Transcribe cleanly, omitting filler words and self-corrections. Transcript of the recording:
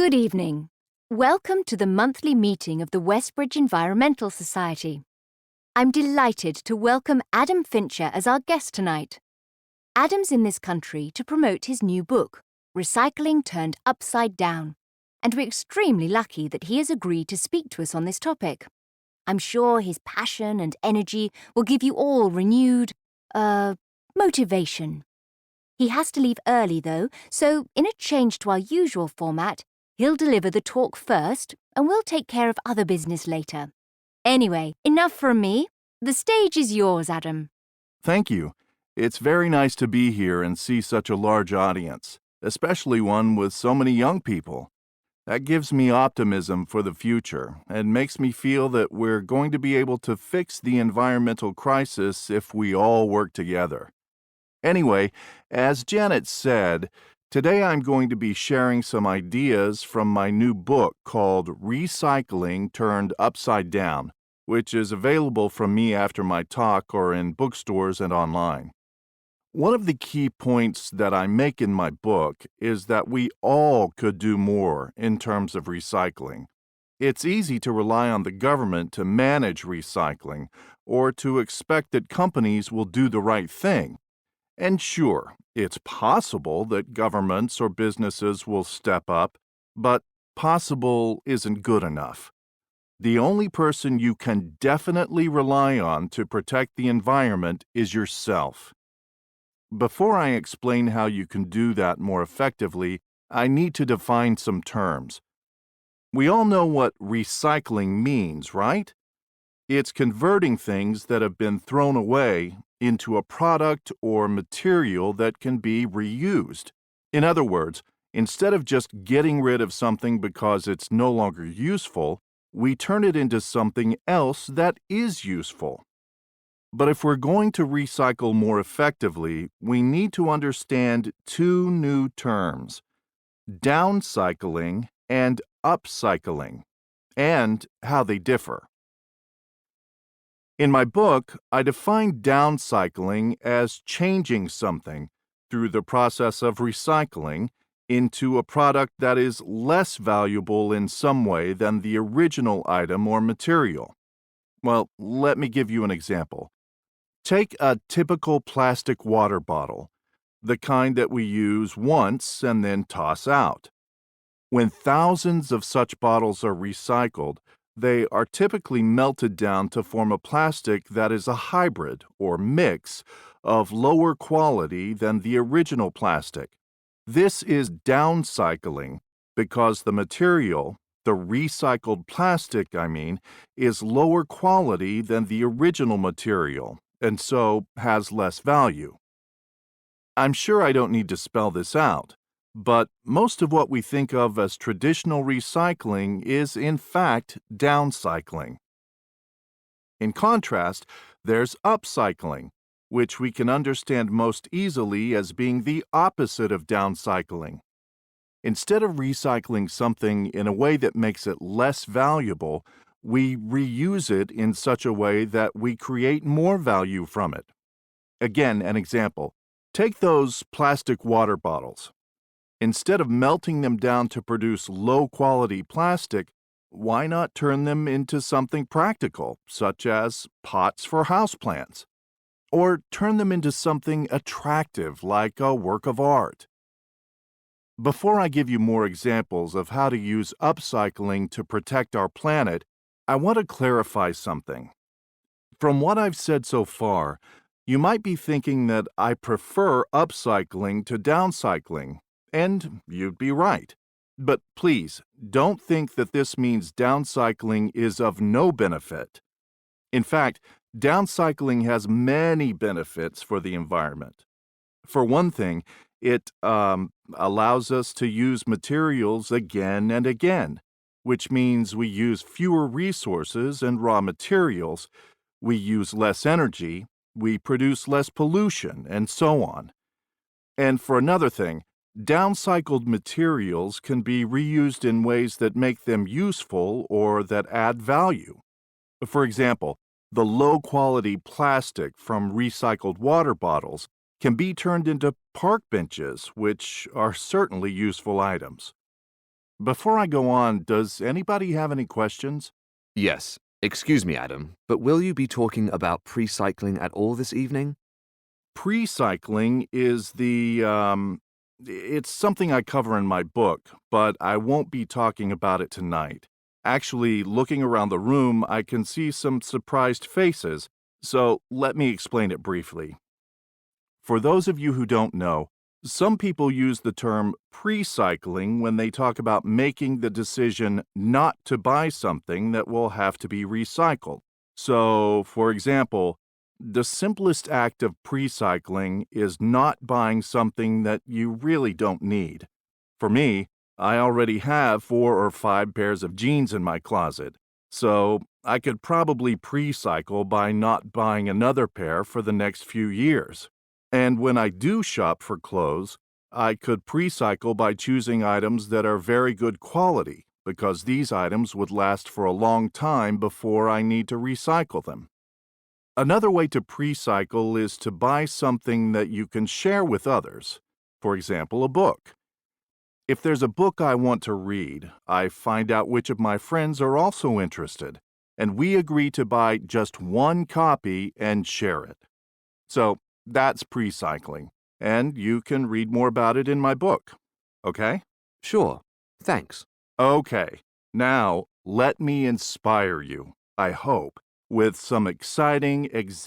Good evening. Welcome to the monthly meeting of the Westbridge Environmental Society. I'm delighted to welcome Adam Fincher as our guest tonight. Adam's in this country to promote his new book, Recycling Turned Upside Down, and we're extremely lucky that he has agreed to speak to us on this topic. I'm sure his passion and energy will give you all renewed, motivation. He has to leave early though, so in a change to our usual format, he'll deliver the talk first, and we'll take care of other business later. Anyway, enough from me. The stage is yours, Adam. Thank you. It's very nice to be here and see such a large audience, especially one with so many young people. That gives me optimism for the future and makes me feel that we're going to be able to fix the environmental crisis if we all work together. Anyway, as Janet said, today I'm going to be sharing some ideas from my new book called Recycling Turned Upside Down, which is available from me after my talk or in bookstores and online. One of the key points that I make in my book is that we all could do more in terms of recycling. It's easy to rely on the government to manage recycling or to expect that companies will do the right thing. And sure, it's possible that governments or businesses will step up, but possible isn't good enough. The only person you can definitely rely on to protect the environment is yourself. Before I explain how you can do that more effectively, I need to define some terms. We all know what recycling means, right? It's converting things that have been thrown away into a product or material that can be reused. In other words, instead of just getting rid of something because it's no longer useful, we turn it into something else that is useful. But if we're going to recycle more effectively, we need to understand two new terms: downcycling and upcycling, and how they differ. In my book, I define downcycling as changing something through the process of recycling into a product that is less valuable in some way than the original item or material. Well, let me give you an example. Take a typical plastic water bottle, the kind that we use once and then toss out. When thousands of such bottles are recycled, they are typically melted down to form a plastic that is a hybrid or mix of lower quality than the original plastic. This is downcycling because the material, the recycled plastic, is lower quality than the original material and so has less value. I'm sure I don't need to spell this out, but most of what we think of as traditional recycling is in fact downcycling. In contrast, there's upcycling, which we can understand most easily as being the opposite of downcycling. Instead of recycling something in a way that makes it less valuable, we reuse it in such a way that we create more value from it. Again, an example. Take those plastic water bottles. Instead of melting them down to produce low-quality plastic, why not turn them into something practical, such as pots for houseplants? Or turn them into something attractive, like a work of art? Before I give you more examples of how to use upcycling to protect our planet, I want to clarify something. From what I've said so far, you might be thinking that I prefer upcycling to downcycling, and you'd be right. But please, don't think that this means downcycling is of no benefit. In fact, downcycling has many benefits for the environment. For one thing, it allows us to use materials again and again, which means we use fewer resources and raw materials, we use less energy, we produce less pollution, and so on. And for another thing, downcycled materials can be reused in ways that make them useful or that add value. For example, the low-quality plastic from recycled water bottles can be turned into park benches, which are certainly useful items. Before I go on, does anybody have any questions? Yes. Excuse me, Adam, but will you be talking about pre-cycling at all this evening? Pre-cycling is it's something I cover in my book, but I won't be talking about it tonight. Actually, looking around the room, I can see some surprised faces, so let me explain it briefly. For those of you who don't know, some people use the term pre-cycling when they talk about making the decision not to buy something that will have to be recycled. So, for example, the simplest act of pre-cycling is not buying something that you really don't need. For me, I already have 4 or 5 pairs of jeans in my closet, so I could probably pre-cycle by not buying another pair for the next few years. And when I do shop for clothes, I could pre-cycle by choosing items that are very good quality, because these items would last for a long time before I need to recycle them. Another way to pre-cycle is to buy something that you can share with others. For example, a book. If there's a book I want to read, I find out which of my friends are also interested, and we agree to buy just one copy and share it. So that's pre-cycling, and you can read more about it in my book. Okay? Sure. Thanks. Okay. Now, let me inspire you, I hope, with some exciting examples